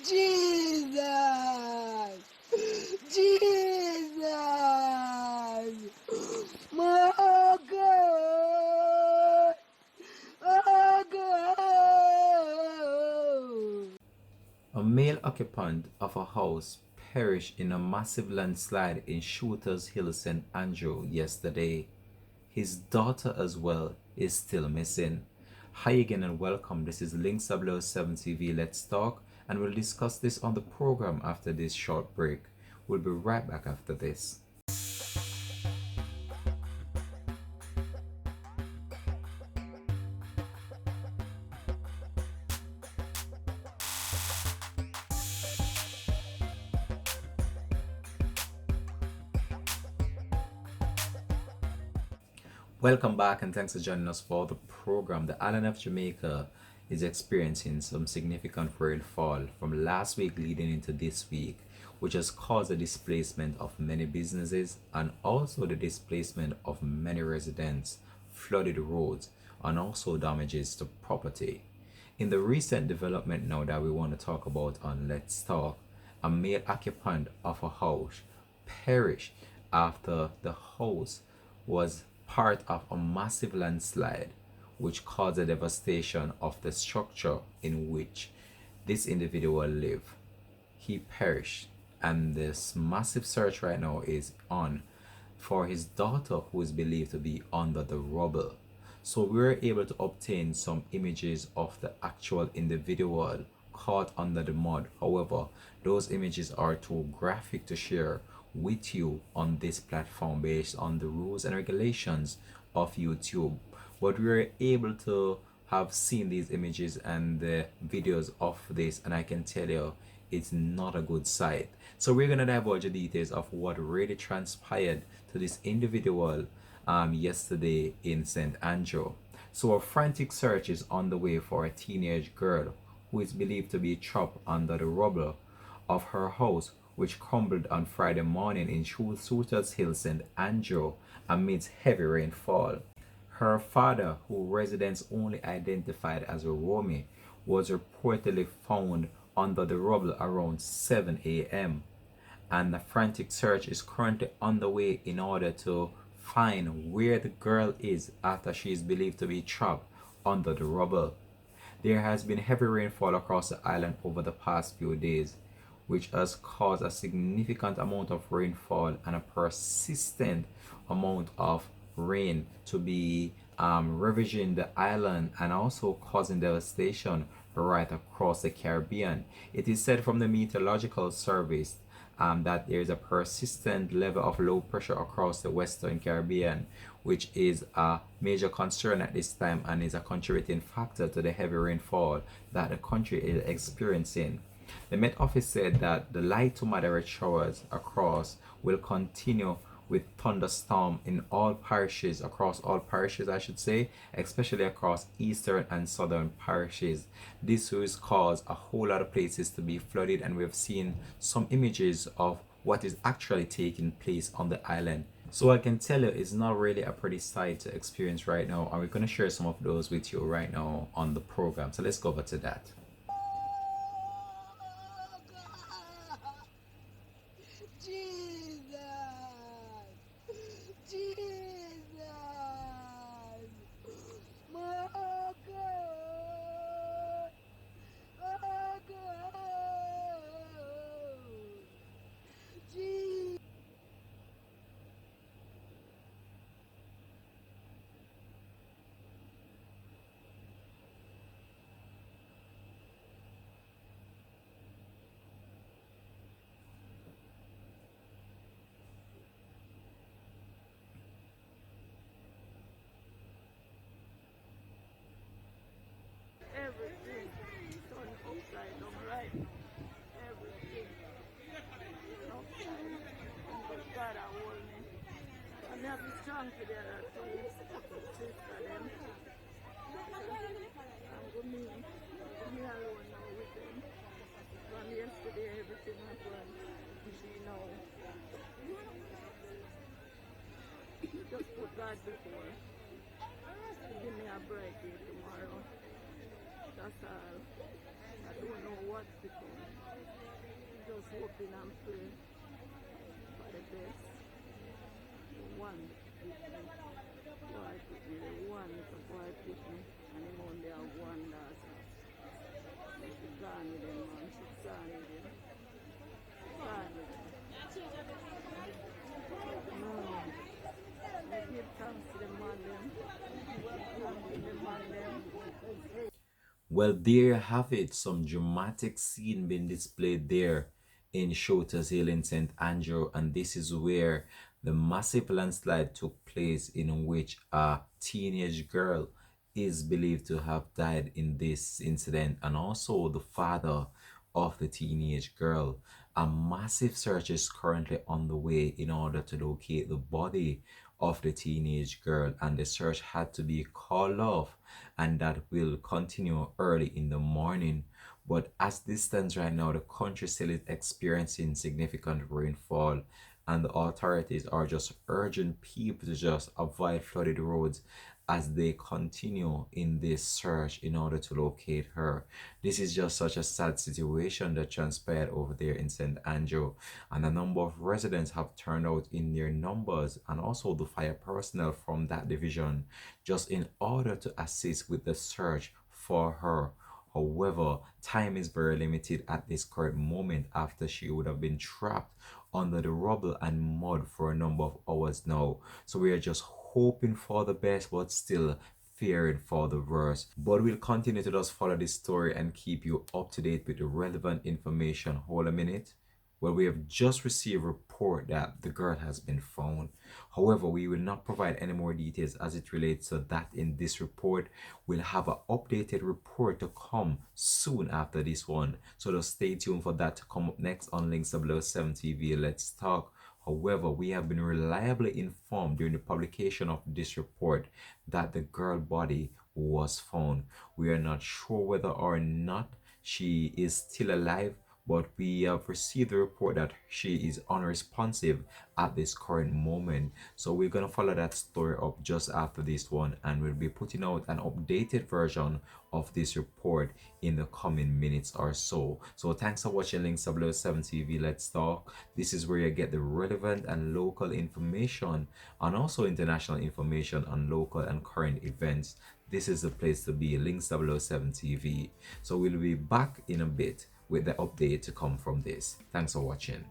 Jesus! Jesus! My God! Oh God! A male occupant of a house perished in a massive landslide in Shooters Hill, St. Andrew yesterday. His daughter as well is still missing. Hi again and welcome. This is Links 7 TV Let's Talk, and we'll discuss this on the program after this short break. We'll be right back after this. Welcome back and thanks for joining us for the program. The island of Jamaica is experiencing some significant rainfall from last week leading into this week, which has caused the displacement of many businesses and also the displacement of many residents, flooded roads, and also damages to property. In the recent development now that we want to talk about on Let's Talk, a male occupant of a house perished after the house was part of a massive landslide which caused the devastation of the structure in which this individual lived. He perished, and this massive search right now is on for his daughter, who is believed to be under the rubble. So we were able to obtain some images of the actual individual caught under the mud. However, those images are too graphic to share with you on this platform based on the rules and regulations of YouTube. But we were able to have seen these images and the videos of this, and I can tell you it's not a good sight. So we're gonna divulge the details of what really transpired to this individual yesterday in St. Andrew. So a frantic search is on the way for a teenage girl who is believed to be trapped under the rubble of her house, which crumbled on Friday morning in Shooters Hill, St. Andrew, amidst heavy rainfall. Her father, who residents only identified as Romy, was reportedly found under the rubble around 7 a.m. and the frantic search is currently underway in order to find where the girl is after she is believed to be trapped under the rubble. There has been heavy rainfall across the island over the past few days, which has caused a significant amount of rainfall and a persistent amount of rain to be ravaging the island and also causing devastation right across the Caribbean. It is said from the Meteorological Service that there is a persistent level of low pressure across the Western Caribbean, which is a major concern at this time and is a contributing factor to the heavy rainfall that the country is experiencing. The Met Office said that the light to moderate showers across will continue with thunderstorm in all parishes, across all parishes I should say, especially across eastern and southern parishes. This will cause a whole lot of places to be flooded, and we've seen some images of what is actually taking place on the island. So I can tell you it's not really a pretty sight to experience right now, and we're going to share some of those with you right now on the program. So let's go over to that. Jesus! Jesus! My God! Oh God! Jesus! Everything turned upside down right now. Everything upside down. But God I hold me. And I have to strong for the other two sister them. And go me alone now with them. From yesterday everything happened. She know. Just put God before. Give me a bright day tomorrow. That's all. I don't know what's to come. Just hoping and praying for the best. The one with me, boy with me, the one little boy with me, and him only have one daughter. So she gone with him, man. She gone with him. She gone with him. I give thanks to the man them. Thanks to the man them. Well, there you have it, some dramatic scene being displayed there in Shota's Hill in St. Andrew, and this is where the massive landslide took place, in which a teenage girl is believed to have died in this incident, and also the father of the teenage girl. A massive search is currently on the way in order to locate the body of the teenage girl, and the search had to be called off, and that will continue early in the morning. But as this stands right now, the country still is experiencing significant rainfall, and the authorities are just urging people to just avoid flooded roads as they continue in this search in order to locate her. This is just such a sad situation that transpired over there in St. Andrew, and a number of residents have turned out in their numbers, and also the fire personnel from that division, just in order to assist with the search for her. However, time is very limited at this current moment, after she would have been trapped under the rubble and mud for a number of hours now. So we are just hoping for the best, but still fearing for the worst. But we'll continue to just follow this story and keep you up to date with the relevant information. Hold a minute. Well, we have just received a report that the girl has been found. However, we will not provide any more details as it relates to that in this report. We'll have an updated report to come soon after this one. So just stay tuned for that to come up next on Links 007 TV. Let's talk. However, we have been reliably informed during the publication of this report that the girl body was found. We are not sure whether or not she is still alive, but we have received the report that she is unresponsive at this current moment. So we're going to follow that story up just after this one, and we'll be putting out an updated version of this report in the coming minutes or so. So thanks for watching Links 007 TV. Let's talk. This is where you get the relevant and local information, and also international information on local and current events. This is the place to be, Links 007 TV. So we'll be back in a bit with the update to come from this. Thanks for watching.